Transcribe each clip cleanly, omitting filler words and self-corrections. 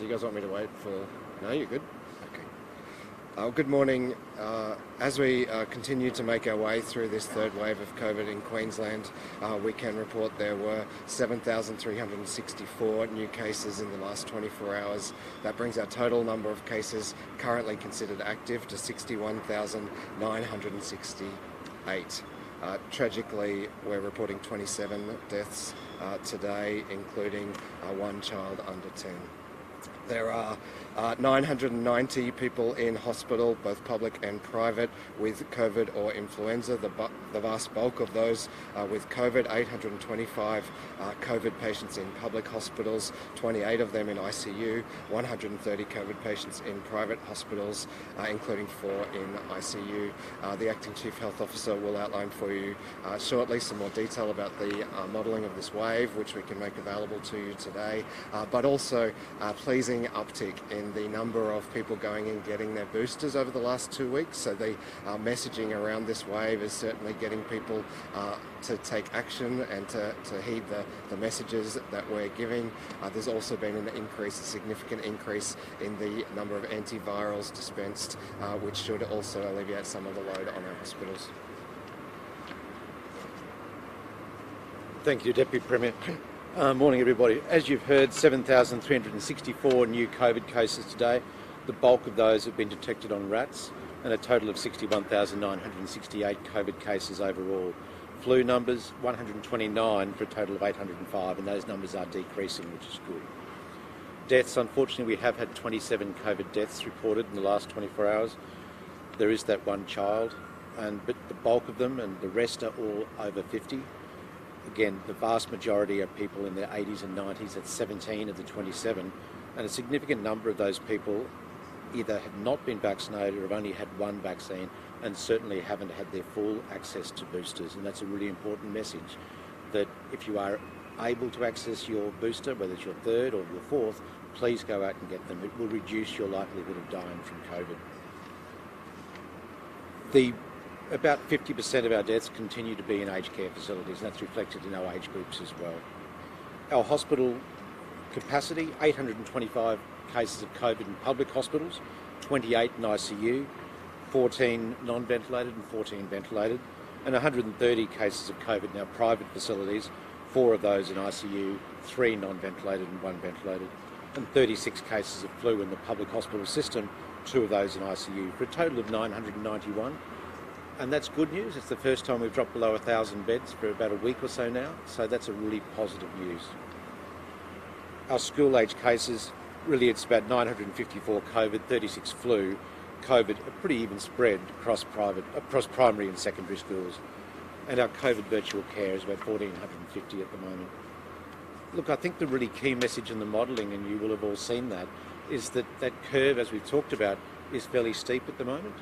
Do you guys want me to wait for... No, you're good? Okay. Good morning. As we continue to make our way through this third wave of COVID in Queensland, we can report there were 7,364 new cases in the last 24 hours. That brings our total number of cases currently considered active to 61,968. Tragically, we're reporting 27 deaths today, including one child under 10. There are 990 people in hospital, both public and private, with COVID or influenza. The vast bulk of those with COVID, 825 COVID patients in public hospitals, 28 of them in ICU, 130 COVID patients in private hospitals, including 4 in ICU. The Acting Chief Health Officer will outline for you shortly some more detail about the modelling of this wave, which we can make available to you today, but also pleasing uptick in the number of people going and getting their boosters over the last 2 weeks. So the messaging around this wave is certainly getting people to take action and to heed the messages that we're giving. There's also been an increase, a significant increase in the number of antivirals dispensed, which should also alleviate some of the load on our hospitals. Thank you, Deputy Premier. Morning, everybody. As you've heard, 7,364 new COVID cases today. The bulk of those have been detected on rats, and a total of 61,968 COVID cases overall. Flu numbers, 129 for a total of 805, and those numbers are decreasing, which is good. Deaths, unfortunately, we have had 27 COVID deaths reported in the last 24 hours. There is that one child, but the bulk of them and the rest are all over 50. Again, the vast majority are people in their 80s and 90s, that's 17 of the 27, and a significant number of those people either have not been vaccinated or have only had one vaccine and certainly haven't had their full access to boosters. And that's a really important message, that if you are able to access your booster, whether it's your third or your fourth, please go out and get them. It will reduce your likelihood of dying from COVID. About 50% of our deaths continue to be in aged care facilities, and that's reflected in our age groups as well. Our hospital capacity, 825 cases of COVID in public hospitals, 28 in ICU, 14 non-ventilated and 14 ventilated, and 130 cases of COVID in our private facilities, 4 of those in ICU, 3 non-ventilated and 1 ventilated, and 36 cases of flu in the public hospital system, 2 of those in ICU, for a total of 991. And that's good news. It's the first time we've dropped below 1,000 beds for about a week or so now, so that's a really positive news. Our school-age cases, really it's about 954 COVID, 36 flu, COVID, a pretty even spread across primary and secondary schools. And our COVID virtual care is about 1,450 at the moment. Look, I think the really key message in the modelling, and you will have all seen that, is that that curve, as we've talked about, is fairly steep at the moment.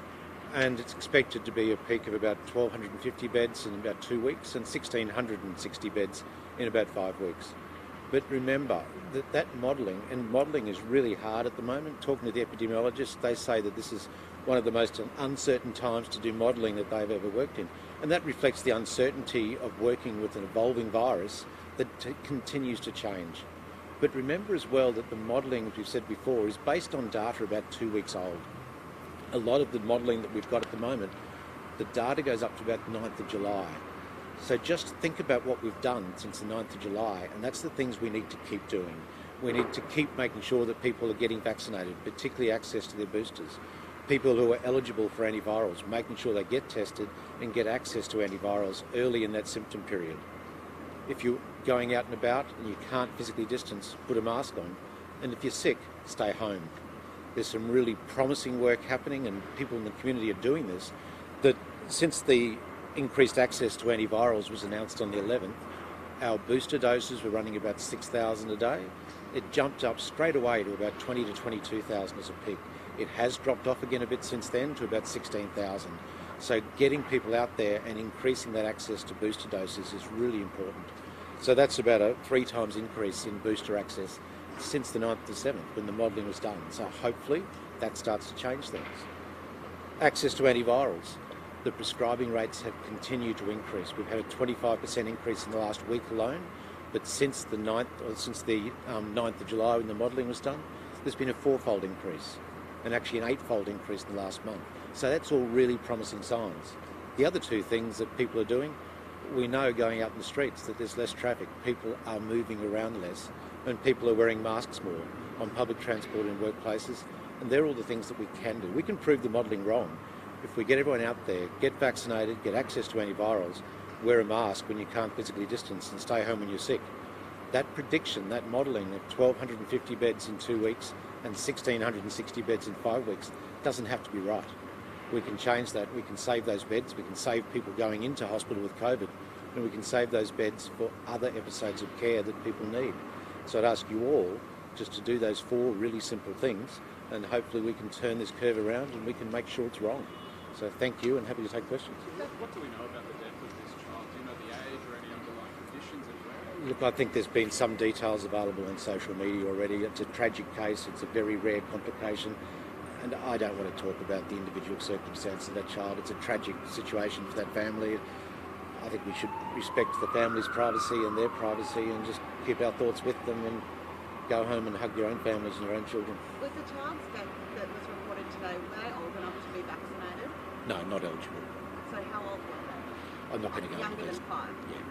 And it's expected to be a peak of about 1,250 beds in about 2 weeks and 1,660 beds in about 5 weeks. But remember that modelling is really hard at the moment. Talking to the epidemiologists, they say that this is one of the most uncertain times to do modelling that they've ever worked in. And that reflects the uncertainty of working with an evolving virus that continues to change. But remember as well that the modelling, as we've said before, is based on data about 2 weeks old. A lot of the modelling that we've got at the moment, the data goes up to about the 9th of July. So just think about what we've done since the 9th of July, and that's the things we need to keep doing. We need to keep making sure that people are getting vaccinated, particularly access to their boosters. People who are eligible for antivirals, making sure they get tested and get access to antivirals early in that symptom period. If you're going out and about and you can't physically distance, put a mask on. And if you're sick, stay home. There's some really promising work happening, and people in the community are doing this, that since the increased access to antivirals was announced on the 11th, our booster doses were running about 6,000 a day. It jumped up straight away to about 20 to 22,000 as a peak. It has dropped off again a bit since then to about 16,000. So getting people out there and increasing that access to booster doses is really important. So that's about a 3 times increase in booster access since the 9th to 7th when the modelling was done. So hopefully that starts to change things. Access to antivirals. The prescribing rates have continued to increase. We've had a 25% increase in the last week alone, but since the 9th of July when the modelling was done, there's been a 4-fold increase, and actually an 8-fold increase in the last month. So that's all really promising signs. The other two things that people are doing, we know going out in the streets that there's less traffic. People are moving around less, and people are wearing masks more on public transport and workplaces. And they're all the things that we can do. We can prove the modelling wrong if we get everyone out there, get vaccinated, get access to antivirals, wear a mask when you can't physically distance, and stay home when you're sick. That prediction, that modelling of 1,250 beds in 2 weeks and 1,660 beds in 5 weeks doesn't have to be right. We can change that. We can save those beds. We can save people going into hospital with COVID, and we can save those beds for other episodes of care that people need. So I'd ask you all just to do those 4 really simple things, and hopefully we can turn this curve around and we can make sure it's wrong. So thank you, and happy to take questions. What do we know about the death of this child? Do you know the age or any underlying conditions as well? Look, I think there's been some details available on social media already. It's a tragic case. It's a very rare complication. And I don't want to talk about the individual circumstances of that child. It's a tragic situation for that family. I think we should respect the family's privacy and their privacy and just keep our thoughts with them and go home and hug your own families and your own children. Was the child's death that was reported today, were they old enough to be vaccinated? No, not eligible. So how old were they? I'm not going to go into Younger this. than 5? Yeah.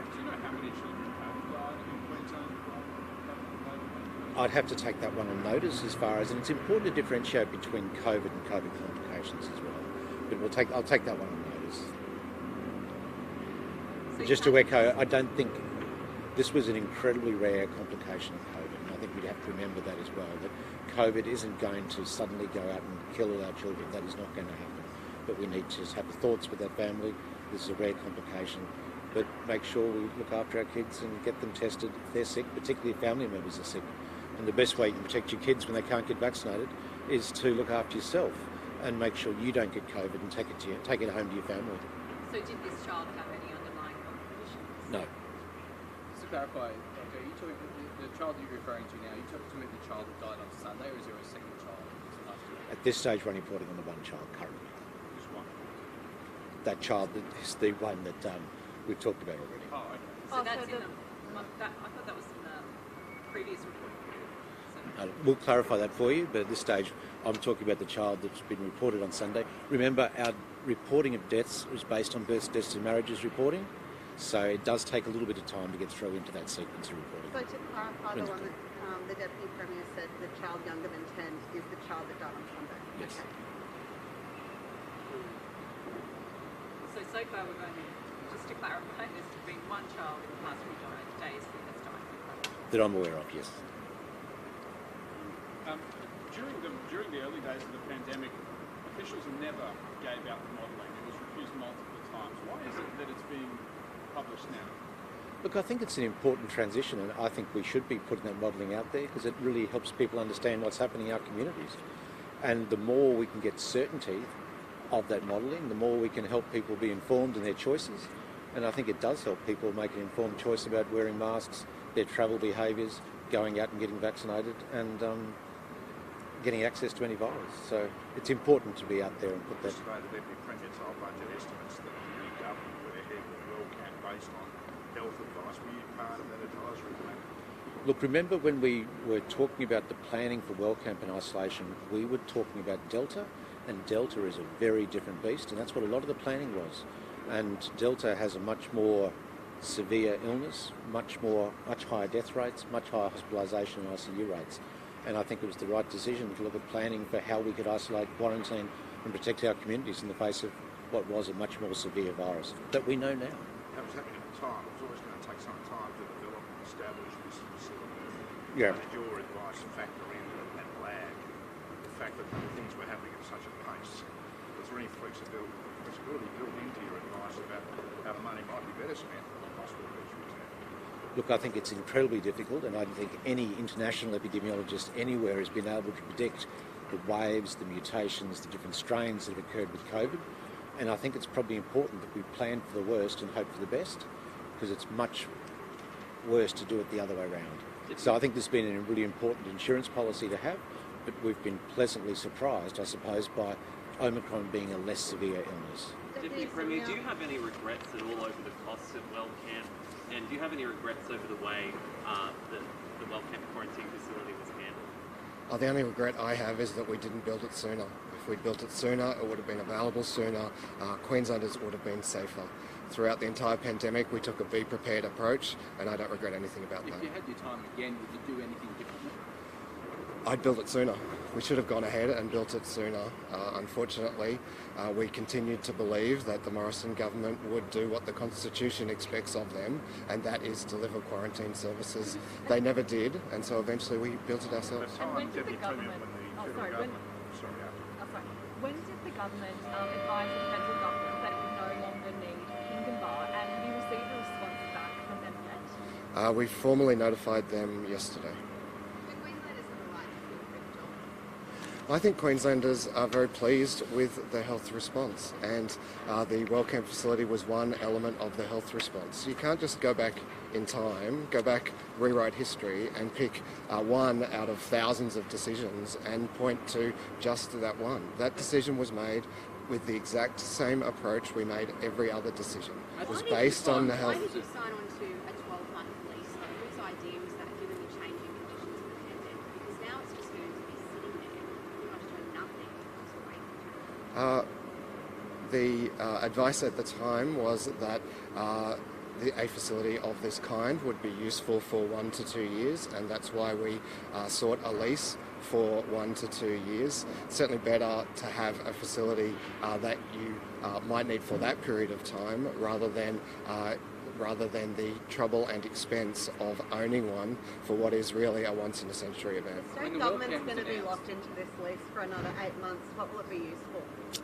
Do you know how many children have died in Queensland from COVID-19? I'd have to take that one on notice as far as, and it's important to differentiate between COVID and COVID complications as well. But I'll take that one on notice. So Just to echo, I don't think this was an incredibly rare complication of COVID, and I think we'd have to remember that as well, that COVID isn't going to suddenly go out and kill all our children. That is not going to happen. But we need to just have the thoughts with that family. This is a rare complication, but make sure we look after our kids and get them tested if they're sick, particularly if family members are sick. And the best way you can protect your kids when they can't get vaccinated is to look after yourself and make sure you don't get COVID and take it home to your family. So did this child have any underlying health conditions? No. Just to clarify, okay, you talking the child you're referring to now, you talking about the child that died on Sunday, or is there a second child last year? At this stage, we're only reporting on the one child currently. Just one. That child is the one that we've talked about already. Oh, okay. So that's in the, I thought that was in the previous report. So, We'll clarify that for you, but at this stage, I'm talking about the child that's been reported on Sunday. Remember, our reporting of deaths is based on births, deaths and marriages reporting, so it does take a little bit of time to get through into that sequence of reporting. So to clarify, the one that the Deputy Premier said the child younger than 10 is the child that died on Sunday? Yes. Okay. so far we've only, just to clarify, there's been one child in the past few days who has died from COVID. That I'm aware of, yes. During the early days of the pandemic, officials never gave out the modelling. It was refused multiple times. Why is it that it's being published now? Look, I think it's an important transition, and I think we should be putting that modelling out there because it really helps people understand what's happening in our communities. And the more we can get certainty of that modelling, the more we can help people be informed in their choices. And I think it does help people make an informed choice about wearing masks, their travel behaviours, going out and getting vaccinated, and getting access to antivirals. So it's important to be out there and put that. Today, the Deputy Premier's whole budget estimates that the new government went ahead with Wellcamp based on health advice. Were you part of that advisory committee? Look, remember when we were talking about the planning for Wellcamp and isolation, we were talking about Delta, and Delta is a very different beast, and that's what a lot of the planning was. And Delta has a much more severe illness, much higher death rates, much higher hospitalisation and ICU rates. And I think it was the right decision to look at planning for how we could isolate, quarantine and protect our communities in the face of what was a much more severe virus that we know now. That was happening at the time. It was always going to take some time to develop and establish this facility. Yeah. How did your advice factor in and lag the fact that things were happening at such a pace? Was there any flexibility built into your advice about how the money might be better spent on hospital beds, for example? Look, I think it's incredibly difficult, and I don't think any international epidemiologist anywhere has been able to predict the waves, the mutations, the different strains that have occurred with COVID. And I think it's probably important that we plan for the worst and hope for the best, because it's much worse to do it the other way around. So I think this has been a really important insurance policy to have, but we've been pleasantly surprised, I suppose, by Omicron being a less severe illness. Deputy Premier, do you have any regrets at all over the costs of Wellcamp? And do you have any regrets over the way the the Wellcamp quarantine facility was handled? The only regret I have is that we didn't build it sooner. If we'd built it sooner, it would have been available sooner. Queenslanders would have been safer. Throughout the entire pandemic, we took a be prepared approach, and I don't regret anything about that. If you had your time again, would you do anything differently? I'd built it sooner. We should have gone ahead and built it sooner. Unfortunately, we continued to believe that the Morrison government would do what the Constitution expects of them, and that is deliver quarantine services. They never did, and so eventually we built it ourselves. And when did the government? When did the government advise the federal government that it would no longer need Pinkenbar, and have you received a response back from them yet? We formally notified them yesterday. I think Queenslanders are very pleased with the health response, and the Wellcamp facility was one element of the health response. You can't just go back in time, rewrite history and pick one out of thousands of decisions and point to just that one. That decision was made with the exact same approach we made every other decision. It was based on the health. Why did you sign on to a 12-month lease though? Whose idea was that given the changing conditions of the pandemic? Because now it's just going to be sitting there, pretty much doing nothing until waiting. The advice at the time was that a facility of this kind would be useful for 1 to 2 years, and that's why we sought a lease for 1 to 2 years. It's certainly better to have a facility that you might need for that period of time rather than the trouble and expense of owning one for what is really a once-in-a-century event. The state government's going to be locked into this lease for another 8 months. What will it be used for?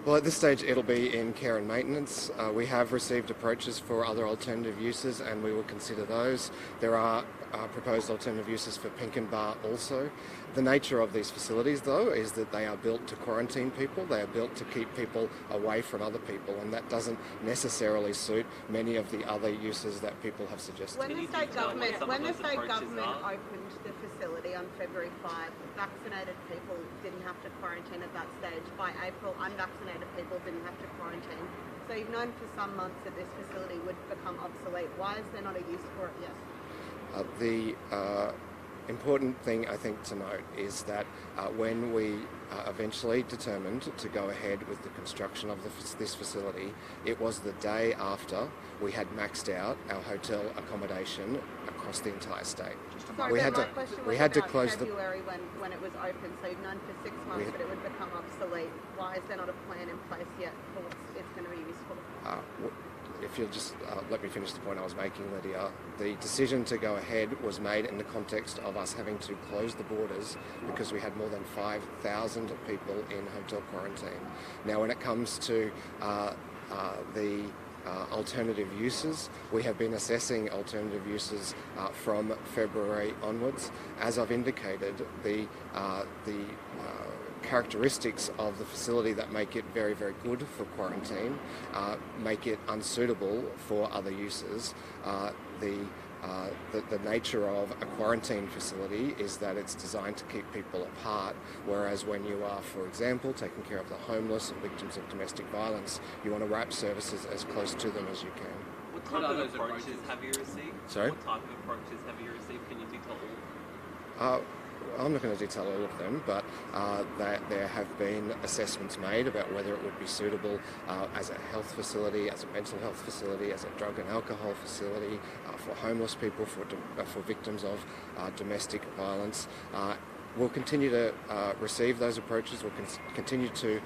Well, at this stage, it'll be in care and maintenance. We have received approaches for other alternative uses, and we will consider those. There are proposed alternative uses for Pinkenbar also. The nature of these facilities, though, is that they are built to quarantine people. They are built to keep people away from other people, and that doesn't necessarily suit many of the other uses that people have suggested. When the state government opened the facility on February 5, vaccinated people didn't have to quarantine at that stage. By April, unvaccinated people didn't have to quarantine. So you've known for some months that this facility would become obsolete. Why is there not a use for it yet? The important thing, I think, to note is that when we eventually determined to go ahead with the construction of this facility, it was the day after we had maxed out our hotel accommodation across the entire state. Sorry, we had to close February when it was open, so you've known for 6 months that it would become obsolete. Why is there not a plan in place yet for what it's going to be used for? If you'll just let me finish the point I was making, Lydia, the decision to go ahead was made in the context of us having to close the borders because we had more than 5,000 people in hotel quarantine. Now, when it comes to the alternative uses, we have been assessing alternative uses from February onwards. As I've indicated, the characteristics of the facility that make it very, very good for quarantine make it unsuitable for other uses. The nature of a quarantine facility is that it's designed to keep people apart, whereas when you are, for example, taking care of the homeless and victims of domestic violence, you want to wrap services as close to them as you can. What type of approaches have you received? Sorry? What type of approaches have you received? Can you detail all? I'm not going to detail all of them, but there have been assessments made about whether it would be suitable as a health facility, as a mental health facility, as a drug and alcohol facility, for homeless people, for victims of domestic violence. We'll continue to receive those approaches. We'll continue to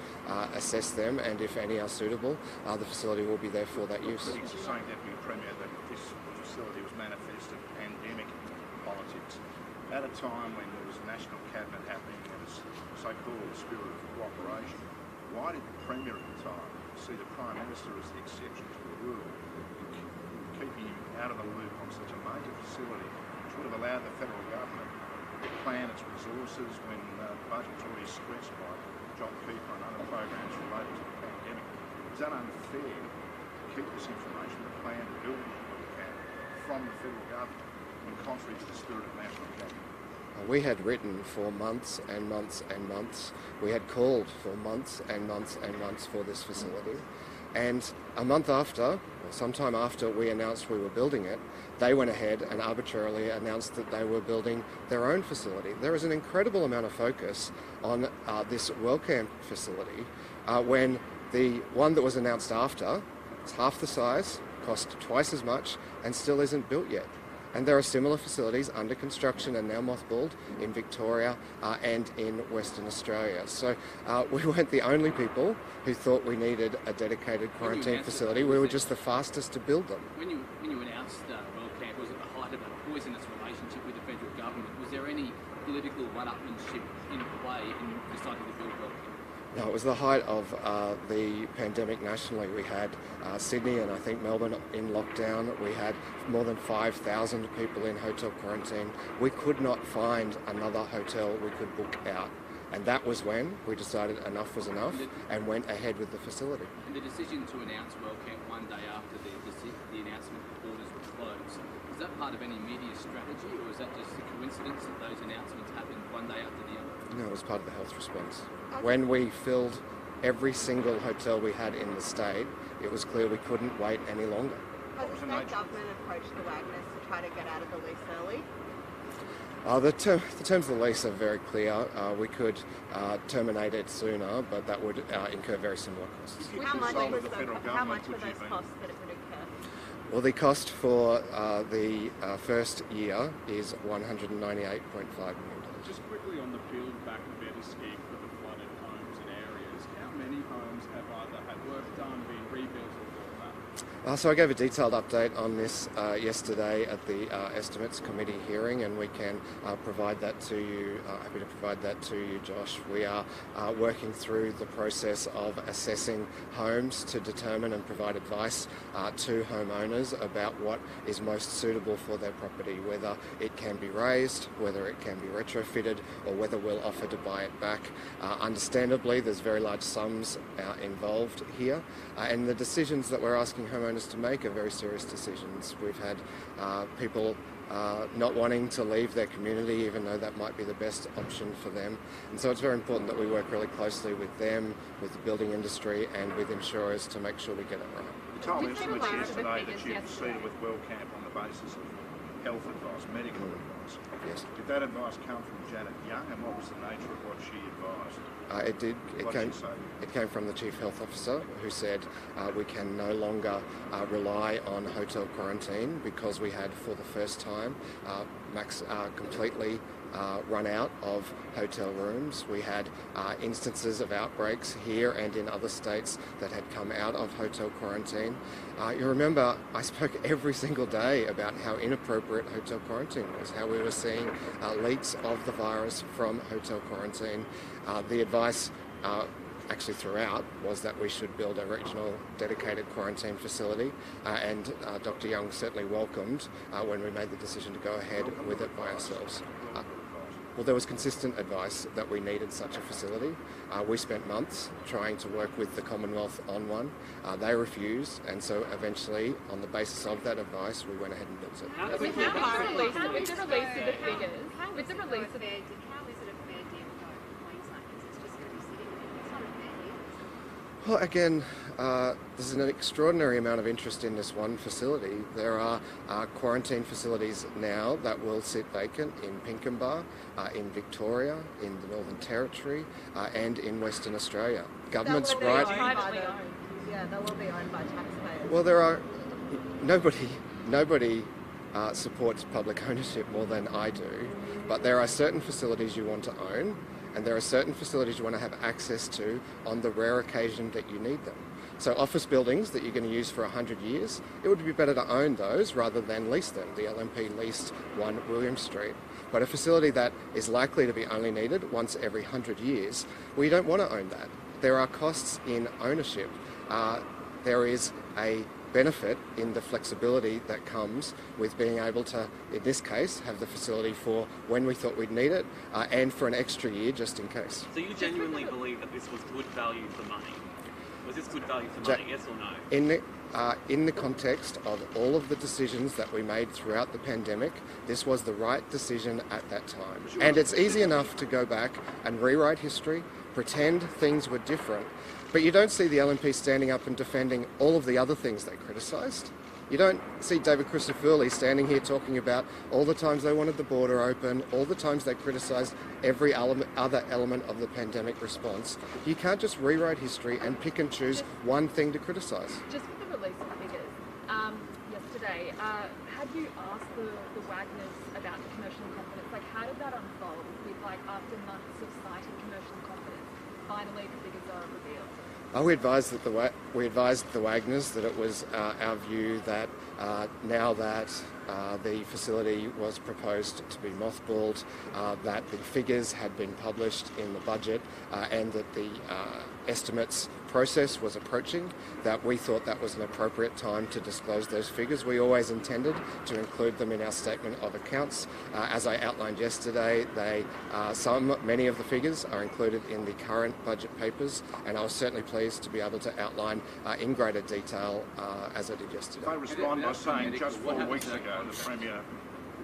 assess them, and if any are suitable, the facility will be there for that use. Critics are saying, Deputy Premier, that this facility was manifested pandemic politics. At a time when there was a national cabinet happening and a so-called spirit of cooperation, why did the Premier at the time see the Prime Minister as the exception to the rule, keeping him out of the loop on such a major facility, which would have allowed the federal government to plan its resources when the budget was already stretched by JobKeeper and other programs related to the pandemic? Is that unfair to keep this information, the plan to build what you can from the federal government, when contrary to the spirit of national cabinet? We had written for months and months and months. We had called for months and months and months for this facility. And a month after, or sometime after we announced we were building it, they went ahead and arbitrarily announced that they were building their own facility. There is an incredible amount of focus on this Wellcamp facility when the one that was announced after, it's half the size, cost twice as much, and still isn't built yet. And there are similar facilities under construction and now mothballed in Victoria and in Western Australia. So we weren't the only people who thought we needed a dedicated quarantine facility. We were just the fastest to build them. When you announced Wellcamp, was at the height of a poisonous relationship with the federal government. Was there any political one-upmanship in play in deciding to build Wellcamp? No, it was the height of the pandemic nationally. We had Sydney and I think Melbourne in lockdown. We had more than 5,000 people in hotel quarantine. We could not find another hotel we could book out. And that was when we decided enough was enough and went ahead with the facility. And the decision to announce Wellcamp one day after the announcement that borders were closed, was that part of any media strategy, or is that just a coincidence that those announcements happened one day after the other? No, it was part of the health response. When we filled every single hotel we had in the state, it was clear we couldn't wait any longer. Has the state government approached the Wagners to try to get out of the lease early? The terms of the lease are very clear. We could terminate it sooner, but that would incur very similar costs. How much were those costs that it would incur? Well, the cost for the first year is $198.5 million. Just quickly on the build back better scheme for the flooded homes and areas, how many homes have either had work done, been rebuilt, or all that? So I gave a detailed update on this yesterday at the Estimates Committee hearing, and we can provide that to you. Happy to provide that to you, Josh. We are working through the process of assessing homes to determine and provide advice to homeowners about what is most suitable for their property, whether it can be raised, whether it can be retrofitted, or whether we'll offer to buy it back. Understandably, there's very large sums involved here, and the decisions that we're asking homeowners to make are very serious decisions. We've had people not wanting to leave their community, even though that might be the best option for them. And so it's very important that we work really closely with them, with the building industry, and with insurers to make sure we get it right. You told Estimates yesterday that you proceeded with Wellcamp on the basis of health advice, medical advice. Yes. Did that advice come from Janet Young, and what was the nature of what she advised? It did. What did she say? It came from the Chief Health Officer, who said we can no longer rely on hotel quarantine because we had, for the first time, completely run out of hotel rooms. We had instances of outbreaks here and in other states that had come out of hotel quarantine. You remember I spoke every single day about how inappropriate hotel quarantine was, how we were seeing leaks of the virus from hotel quarantine. The advice actually throughout was that we should build a regional dedicated quarantine facility, and Dr. Young certainly welcomed when we made the decision to go ahead with it by ourselves. Well, there was consistent advice that we needed such a facility. We spent months trying to work with the Commonwealth on one. They refused, and so eventually, on the basis of that advice, we went ahead and built it. With the release of the figures, with the release of How is it a fair deal though for Queensland? Because it's just going to be sitting there. It's not a fair deal. Well, again, there's an extraordinary amount of interest in this one facility. There are quarantine facilities now that will sit vacant in Pinkenba, in Victoria, in the Northern Territory, and in Western Australia. Government's right. Yeah, they'll all be owned by taxpayers. Well, there are nobody supports public ownership more than I do, but there are certain facilities you want to own, and there are certain facilities you want to have access to on the rare occasion that you need them. So office buildings that you're going to use for 100 years, it would be better to own those rather than lease them. The LNP leased 1 William Street. But a facility that is likely to be only needed once every 100 years, well, you don't want to own that. There are costs in ownership. There is a benefit in the flexibility that comes with being able to, in this case, have the facility for when we thought we'd need it and for an extra year just in case. So you genuinely believe that this was good value for money? Was this good value for money, yes or no? In the context of all of the decisions that we made throughout the pandemic, this was the right decision at that time. And it's easy enough to go back and rewrite history, pretend things were different, but you don't see the LNP standing up and defending all of the other things they criticised. You don't see David Christofouli standing here talking about all the times they wanted the border open, all the times they criticised every other element of the pandemic response. You can't just rewrite history and pick and choose one thing to criticise. Just with the release of figures yesterday, had you asked the Wagners about the commercial confidence? Like, how did that unfold? With after months of citing commercial confidence, finally the figures are revealed. We advised the Wagners that it was our view that now that the facility was proposed to be mothballed, that the figures had been published in the budget, and that the estimates process was approaching, that we thought that was an appropriate time to disclose those figures. We always intended to include them in our statement of accounts. As I outlined yesterday, many of the figures are included in the current budget papers, and I was certainly pleased to be able to outline in greater detail as I did yesterday. They respond by saying just 4 weeks ago the Premier,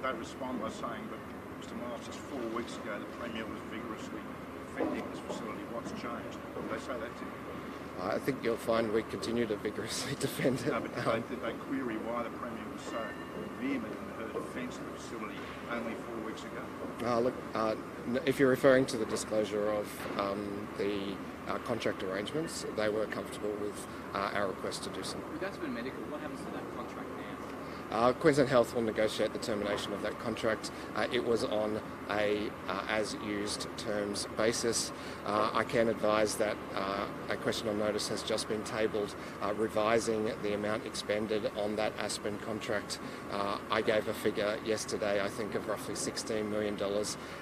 they respond by saying, but Mr Miles, just 4 weeks ago the Premier was vigorously defending this facility. What's changed? Did they say that to you? I think you'll find we continue to vigorously defend it. No, but did they query why the Premier was so vehement in her defence of the facility only 4 weeks ago? If you're referring to the disclosure of the contract arrangements, they were comfortable with our request to do so. With Aspen Medical, what happens to that contract now? Queensland Health will negotiate the termination of that contract. It was on a as-used terms basis. I can advise that a question on notice has just been tabled revising the amount expended on that Aspen contract. I gave a figure yesterday, I think, of roughly $16 million.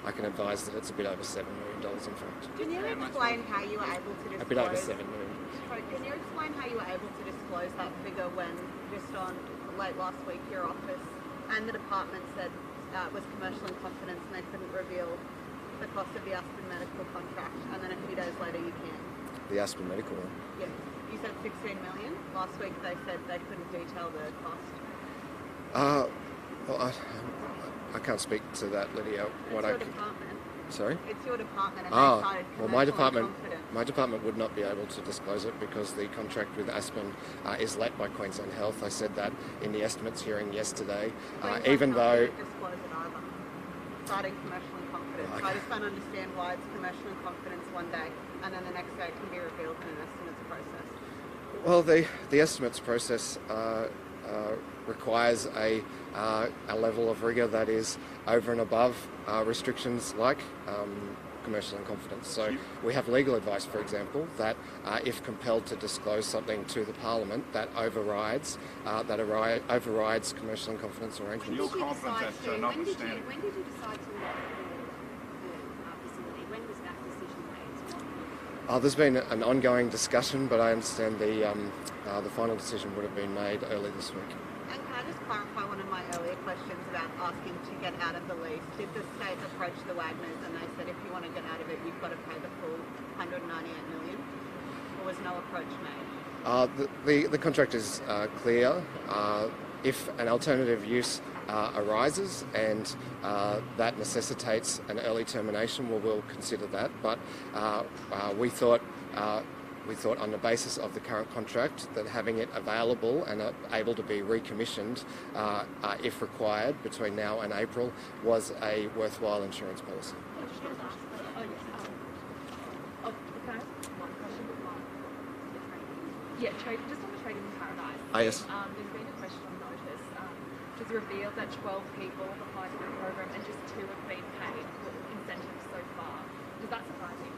I can advise that it's a bit over $7 million, in fact. Can you explain how you were able to disclose... A bit over $7 million. Sorry, can you explain how you were able to disclose that figure when just on late last week your office and the department said it was commercial in confidence and they couldn't reveal the cost of the Aspen Medical contract, and then a few days later you can? The Aspen Medical one? Yes. You said $16 million. Last week they said they couldn't detail the cost. Well, I can't speak to that, Lydia. It's your department. Sorry? It's your department, and they cited well, my department would not be able to disclose it because the contract with Aspen is let by Queensland Health. I said that in the estimates hearing yesterday. Even though disclose it either, citing commercial in confidence. So I just don't understand why it's commercial in confidence one day, and then the next day it can be revealed in an estimates process. Well, the estimates process requires a level of rigour that is over and above restrictions like commercial in confidence. So we have legal advice, for example, that if compelled to disclose something to the Parliament, that overrides commercial in confidence arrangements. You're confident that notwithstanding... When did you decide to lock the facility? When was that decision made? There's been an ongoing discussion, but I understand the final decision would have been made early this week. And can I just clarify one of my earlier questions about asking to get out of the lease? Did the state approach the Wagners and they said if you want to get out of it, you've got to pay the full $198 million? Or was no approach made? The contract is clear. If an alternative use arises and that necessitates an early termination, we'll consider that. But we thought on the basis of the current contract that having it available and able to be recommissioned if required between now and April was a worthwhile insurance policy. Yeah, just on the trading in paradise. Yes. There's been a question on notice, which has revealed that 12 people have applied for the program and just 2 have been paid for incentives so far. Does that surprise you?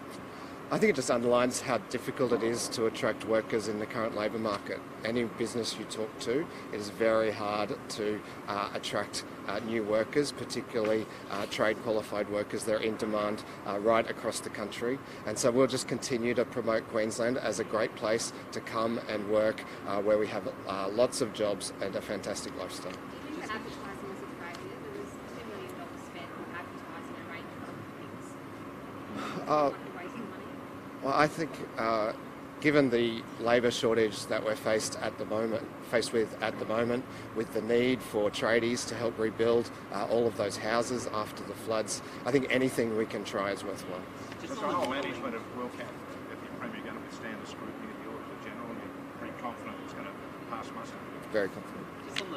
I think it just underlines how difficult it is to attract workers in the current labour market. Any business you talk to, it is very hard to attract new workers, particularly trade qualified workers. They're in demand right across the country. And so we'll just continue to promote Queensland as a great place to come and work where we have lots of jobs and a fantastic lifestyle. Do you think that advertising was a failure? There was $2 million spent on advertising a range of other things. Wasn't it wasting money? Well, I think given the labour shortage that we're faced with at the moment, with the need for tradies to help rebuild all of those houses after the floods, I think anything we can try is worthwhile. Just on the management of Wellcamp, if the Premier going to withstand the scrutiny of the Auditor General, and you're pretty confident it's going to pass muster? Very confident. Just on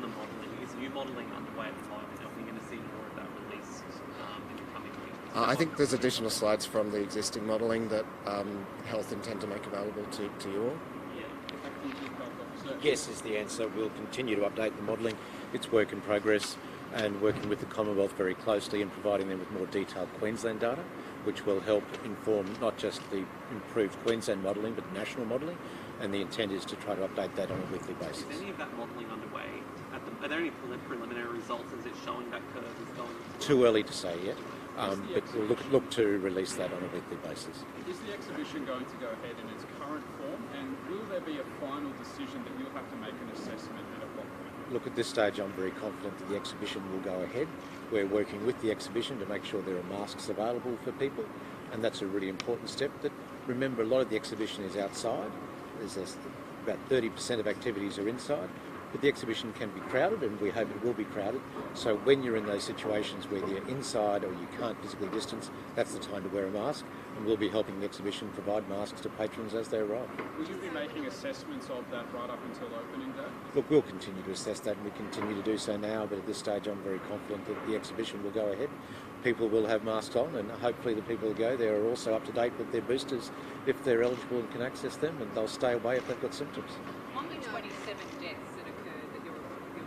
the modelling, is new modelling underway at the moment? Are we going to see more of that released in the coming weeks? I think there's additional slides from the existing modelling that Health intend to make available to you all. Yes is the answer. We'll continue to update the modelling. It's work in progress, and working with the Commonwealth very closely and providing them with more detailed Queensland data, which will help inform not just the improved Queensland modelling but national modelling, and the intent is to try to update that on a weekly basis. Is any of that modelling underway? Are there any preliminary results? Is it showing that curve is going? Too early to say yet, but we'll look to release that on a weekly basis. Is the exhibition going to go ahead in its current form, and will there be a final decision that you'll have to make an assessment and at what point? Look, at this stage I'm very confident that the exhibition will go ahead. We're working with the exhibition to make sure there are masks available for people, and that's a really important step. That, remember, a lot of the exhibition is outside. There's about 30% of activities are inside, but the exhibition can be crowded, and we hope it will be crowded. So when you're in those situations where you're inside or you can't physically distance, that's the time to wear a mask, and we'll be helping the exhibition provide masks to patrons as they arrive. Will you be making assessments of that right up until opening day? Look, we'll continue to assess that, and we continue to do so now, but at this stage I'm very confident that the exhibition will go ahead. People will have masks on, and hopefully the people who go there are also up to date with their boosters if they're eligible and can access them, and they'll stay away if they've got symptoms. On the 27 deaths that occurred that you're talking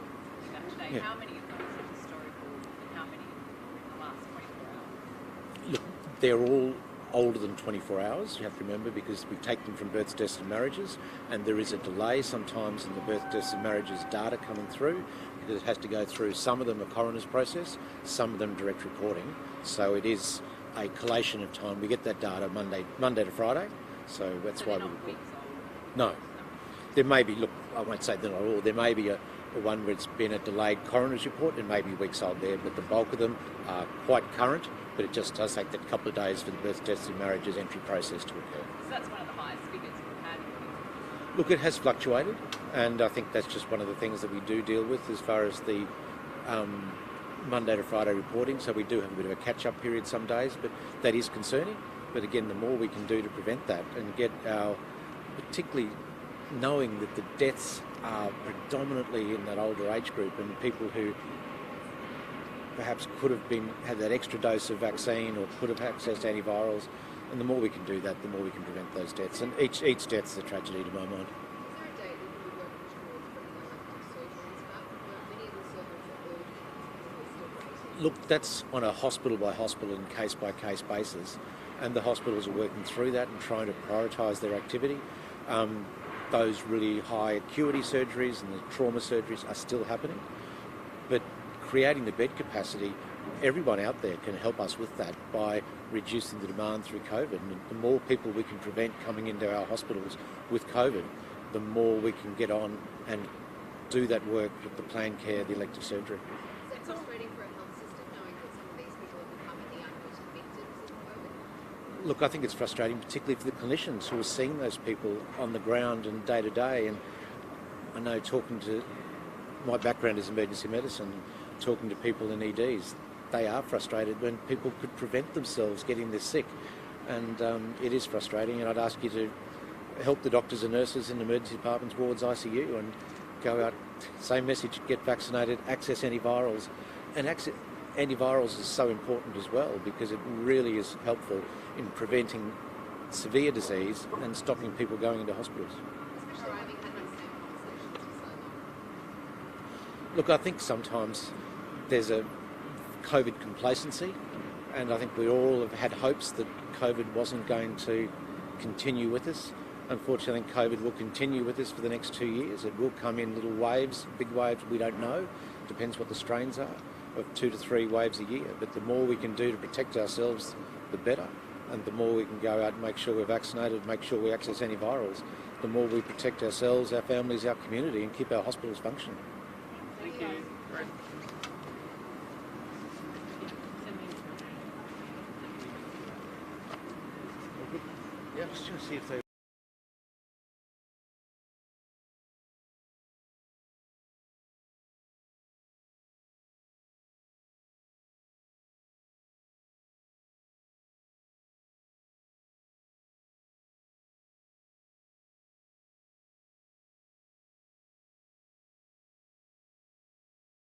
about today, Yeah. how many of those are historical and how many in the last 24 hours? Look, they're all older than 24 hours, you have to remember, because we take them from births, deaths and marriages, and there is a delay sometimes in the birth, deaths and marriages data coming through, because it has to go through, some of them a coroner's process, some of them direct reporting, so it is a collation of time. We get that data Monday to Friday, so that's why we report. Weeks old? No. There may be, look, I won't say they're not all, there may be a one where it's been a delayed coroner's report, and maybe weeks old there, but the bulk of them are quite current, but it just does take that couple of days for the birth, deaths and marriages entry process to occur. So that's one of the highest figures we've had in Queensland. Look, it has fluctuated, and I think that's just one of the things that we do deal with as far as the Monday to Friday reporting, so we do have a bit of a catch-up period some days, but that is concerning. But again, the more we can do to prevent that and get our, particularly knowing that the deaths are predominantly in that older age group and people who perhaps could have had that extra dose of vaccine or could have accessed antivirals, and the more we can do that, the more we can prevent those deaths. And each death is a tragedy to my mind. Is there a date that you'll be working towards bringing elective surgeries back? Many of the surgeries are urgent, are still waiting. Look, that's on a hospital by hospital and case by case basis, and the hospitals are working through that and trying to prioritise their activity. Those really high acuity surgeries and the trauma surgeries are still happening, but creating the bed capacity, everyone out there can help us with that by reducing the demand through COVID. And the more people we can prevent coming into our hospitals with COVID, the more we can get on and do that work with the planned care, the elective surgery. Is it frustrating for a health system knowing that some of these people are becoming the unwitting victims of COVID? Look, I think it's frustrating, particularly for the clinicians who are seeing those people on the ground and day to day. And I know, talking to, my background is emergency medicine, talking to people in EDs, they are frustrated when people could prevent themselves getting this sick. And it is frustrating, and I'd ask you to help the doctors and nurses in emergency departments, wards, ICU, and go out, same message, get vaccinated, access antivirals. And antivirals is so important as well, because it really is helpful in preventing severe disease and stopping people going into hospitals. Especially having had those same conversations for so long. Look, I think sometimes there's a COVID complacency, and I think we all have had hopes that COVID wasn't going to continue with us. Unfortunately, I think COVID will continue with us for the next 2 years. It will come in little waves, big waves, we don't know. Depends what the strains are, of 2 to 3 waves a year. But the more we can do to protect ourselves, the better. And the more we can go out and make sure we're vaccinated, make sure we access antivirals, the more we protect ourselves, our families, our community, and keep our hospitals functioning. Thank you. Great. Yeah, just to see if they